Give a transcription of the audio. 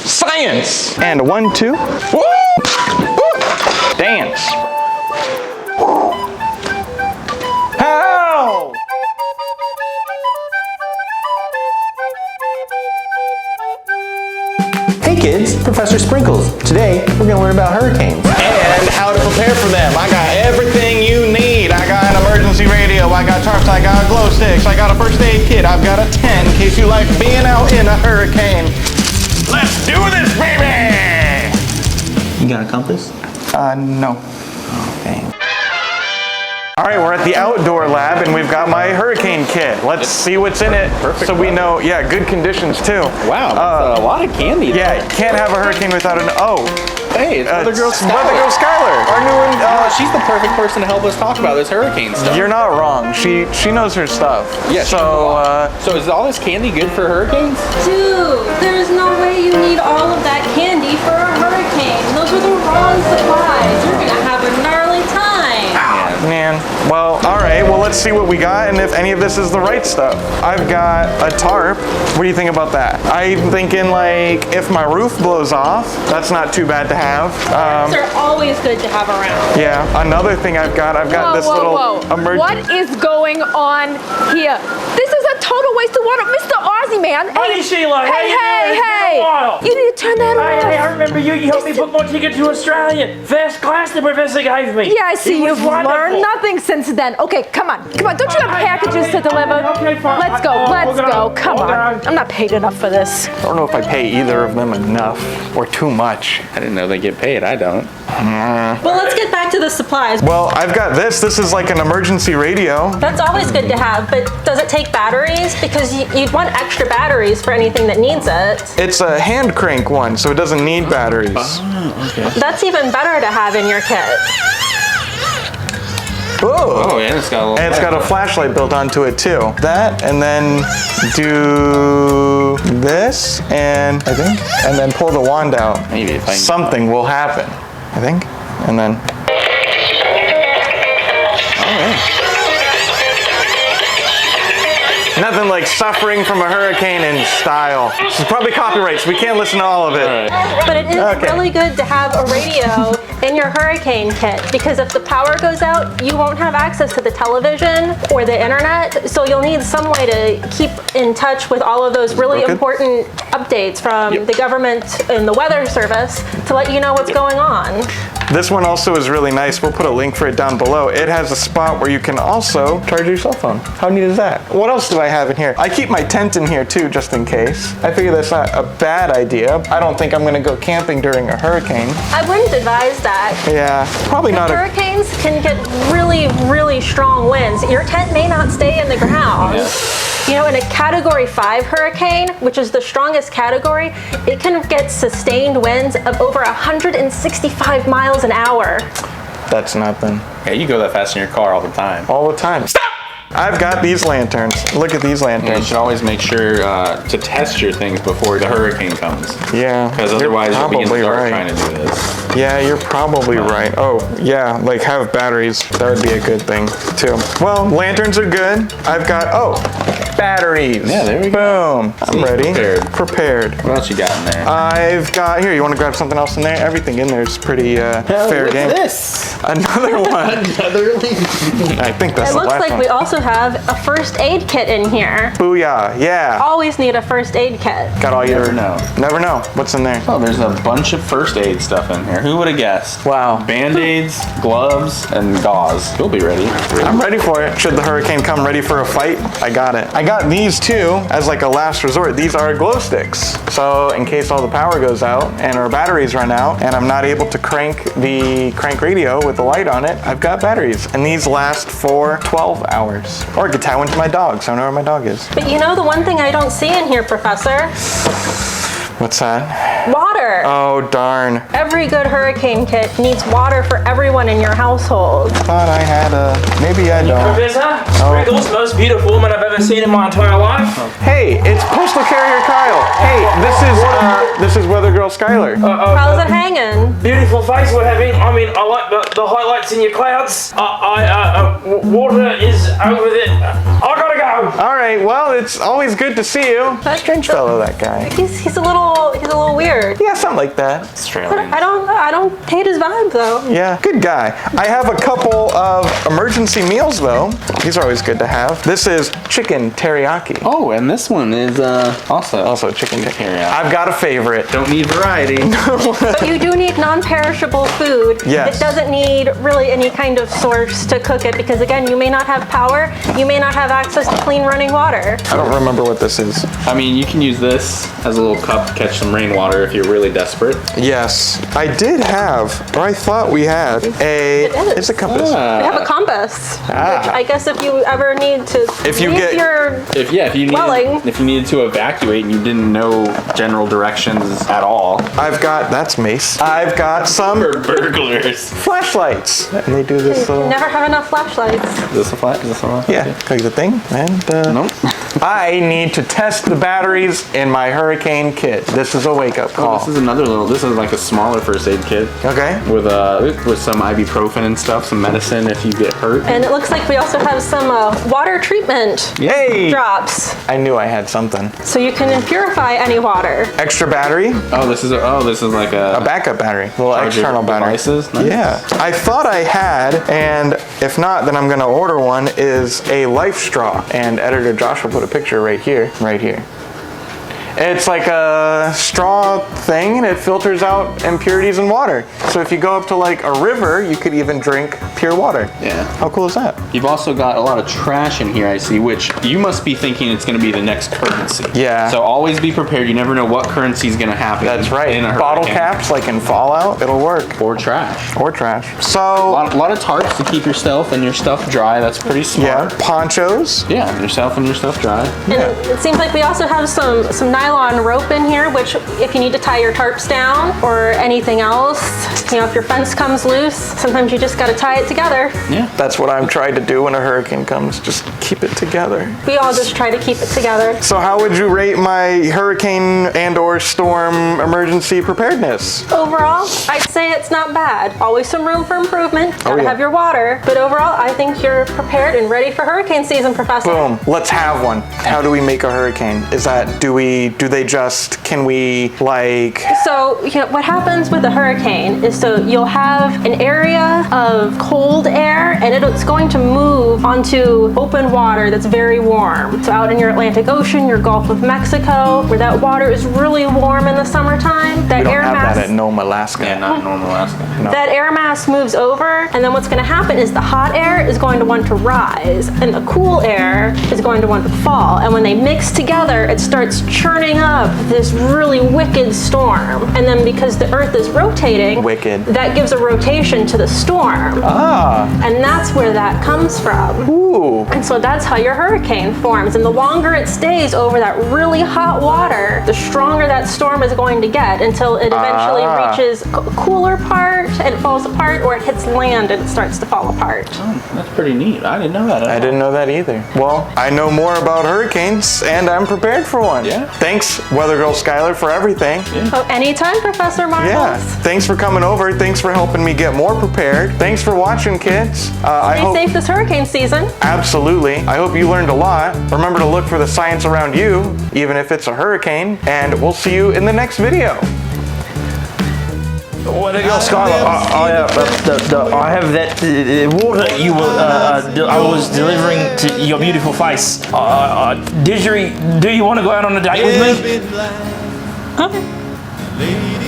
Science. And 1, 2. Woo! Dance. How? Hey kids, Professor Sprinkles. Today, we're gonna learn about hurricanes. And how to prepare for them. I got everything you need. I got an emergency radio, I got tarps, I got glow sticks, I got a first aid kit, I've got a tent in case you like being out in a hurricane. Let's do this, baby! You got a compass? No. Okay. All right, we're at the outdoor lab and we've got my hurricane kit. Let's see what's in it. Perfect. So we know, yeah, good conditions too. Wow, that's a lot of candy. Yeah, you can't have a hurricane without an Hey, it's Mother Girl Skylar. Mother Girl Skylar, our new one. She's the perfect person to help us talk about this hurricane stuff. You're not wrong. She knows her stuff. Yeah. So is all this candy good for hurricanes? Dude, there's no way you need all of that candy for a hurricane. Those are the wrong supplies. You're gonna have a gnarly time. Man, well, all right, well, let's see what we got and if any of this is the right stuff. I've got a tarp. What do you think about that? I'm thinking like if my roof blows off, that's not too bad to have. They're always good to have around. Yeah, another thing I've got this little emergency. What is going on here? This is a total waste of water. Mr. Ozzy, man. Hey, Sheila. How you doing? It's been a while. You need to turn that off. Hey, I remember you. You helped me book my ticket to Australia. First class the professor gave me. Yeah, I see. It was You've wonderful. learned nothing since then. Okay, come on. Come on. Don't you have packages to deliver? Okay, fine. Let's go. Let's go. Come on. I'm not paid enough for this. I don't know if I pay either of them enough or too much. I didn't know they get paid. I don't. Well, let's get back to the supplies. Well, I've got this. This is like an emergency radio. That's always good to have, but does it take batteries? Because you'd want extra batteries for anything that needs it. It's a hand crank one, so it doesn't need batteries. Oh, okay. That's even better to have in your kit. Oh, and it's got a little. and it's got a flashlight built onto it too. That, and then do this, and I think, and then pull the wand out. Maybe if I can- Something will happen, I think, and then. Nothing like suffering from a hurricane in style. This is probably copyright, so we can't listen to all of it. But it is really good to have a radio in your hurricane kit, because if the power goes out, you won't have access to the television or the internet, so you'll need some way to keep in touch with all of those really important updates from the government and the weather service to let you know what's going on. This one also is really nice. We'll put a link for it down below. It has a spot where you can also charge your cell phone. How neat is that? What else do I have in here? I keep my tent in here too, just in case. I figure that's not a bad idea. I don't think I'm gonna go camping during a hurricane. I wouldn't advise that. Yeah, probably not. Hurricanes can get really, really strong winds. Your tent may not stay in the ground. You know, in a Category 5 hurricane, which is the strongest category, it can get sustained winds of over 165 miles an hour. That's nothing. Yeah, you go that fast in your car all the time. All the time. Stop! I've got these lanterns. Look at these You lanterns. should always make sure to test your things before the hurricane comes. Yeah, Because you're otherwise you'll be in the probably dark right. trying to do this. Yeah, you're probably right. Oh, yeah, like have batteries. That would be a good thing too. Well, lanterns are good. I've got, batteries. Yeah, there we go. Boom. I'm ready. Prepared. What else you got in there? I've got, here, you want to grab something else in there? Everything in there is pretty fair game. This? Another one. Another I think that's It the looks last like one. we also have a first aid kit in here. Booyah, yeah. Always need a first aid kit. Got all your, Never know. Never know. What's in there? Oh, there's a bunch of first aid stuff in here. Who would have guessed? Wow. Band-aids, gloves, and gauze. You'll be ready. I'm ready for it. Should the hurricane come ready for a fight, I got it. I got these too as like a last resort. These are glow sticks. So in case all the power goes out and our batteries run out and I'm not able to crank the crank radio with the light on it, I've got batteries. And these last for 12 hours. Or I could tie one to my dog so I know where my dog is. But you know the one thing I don't see in here, Professor? What's that? Water. water. Oh, darn. Every good hurricane kit needs water for everyone in your household. Thought I had a... Maybe I don't. Professor, Sprinkle's the most beautiful woman I've ever seen in my entire life. Hey, it's Postal Carrier Kyle. Hey, this is Weather Girl Skylar. How's it hanging? Beautiful face we're having. I mean, I like the highlights in your clouds. Water is over there. I gotta go. All right, well, it's always good to see you. Strange fellow, that guy. He's a little weird. Yeah, something like that. Australian. I don't hate his vibe though. Yeah, good guy. I have a couple of emergency meals though. These are always good to have. This is chicken teriyaki. Oh, and this one is Also chicken teriyaki. I've got a favorite. Don't need variety. But you do need non-perishable food. Yes. It doesn't need really any kind of source to cook it because again, you may not have power, you may not have access to clean running water. I don't remember what this is. I mean, you can use this as a little cup to catch some rainwater if you're really desperate. Yes, I did have, or I thought we had it's a compass. We have a compass, which Ah. I guess if you ever need to If you leave get- your dwelling. If you needed to evacuate and you didn't know general directions at all. That's mace. I've got some For burglars. flashlights. And they do this You little... never have enough flashlights. Is this a flat? Is this a flat? Yeah, click the thing, and Nope. I need to test the batteries in my hurricane kit. This is a wake-up call. This is another little. This is like a smaller first aid kit Okay. with some ibuprofen and stuff, some medicine if you get hurt. And it looks like we also have some water treatment Yay! drops, I knew I had something. so you can purify any water. Extra battery, Oh, this is like a backup battery, little charger external battery. devices. Nice. Yeah, I thought I had, and if not, then I'm gonna order one, is a life straw. And editor Josh will put a picture right here, right here. It's like a straw thing and it filters out impurities in water. So if you go up to like a river, you could even drink pure water. Yeah. How cool is that? You've also got a lot of trash in here, I see, which you must be thinking it's going to be the next currency. Yeah. So always be prepared. You never know what currency is going to happen. That's right. In a Bottle hurricane. caps, like in Fallout, it'll work. Or trash. Or trash. A So, lot of tarps to keep yourself and your stuff dry. That's pretty yeah, smart. ponchos. Yeah, yourself and your stuff dry. And it seems like we also have some nylon rope in here, which if you need to tie your tarps down or anything else, if your fence comes loose, sometimes you just got to tie it together. Yeah. That's what I'm trying to do when a hurricane comes. Just keep it together. We all just try to keep it together. So how would you rate my hurricane and or storm emergency preparedness? Overall, I'd say it's not bad. Always some room for improvement. Gotta yeah. have your water. But overall, I think you're prepared and ready for hurricane season, Professor. Boom. Let's have one. How do we make a hurricane? Can we like... So, what happens with a hurricane is you'll have an area of cold air and it's going to move onto open water that's very warm. So out in your Atlantic Ocean, your Gulf of Mexico, where that water is really warm in the summertime, that We don't air have mass... that at Nome, Alaska. Yeah, not in normal Alaska. No. That air mass moves over, and then what's going to happen is the hot air is going to want to rise, and the cool air is going to want to fall. And when they mix together, it starts churning up this really wicked storm. And then because the Earth is rotating, Wicked. that gives a rotation to the storm. Ah. And that's where that comes from. Ooh. And so that's how your hurricane forms. And the longer it stays over that really hot water, the stronger that storm is going to get until it eventually reaches a cooler part and it falls apart, or it hits land and it starts to fall apart. That's pretty neat. I didn't know that at all. I didn't know that either. Well, I know more about hurricanes and I'm prepared for one. Yeah. Thanks, Weather Girl Skylar, for everything. Oh, anytime, Professor Marbles. Yeah. Thanks for coming over. Thanks for helping me get more prepared. Thanks for watching, kids. I Stay hope... safe this hurricane season. Absolutely. I hope you learned a lot. Remember to look for the science around you, even if it's a hurricane, and we'll see you in the next video. Weather Girl Skylar, I have that water you were, I was delivering to your beautiful face. Do you want to go out on a date with me? Okay.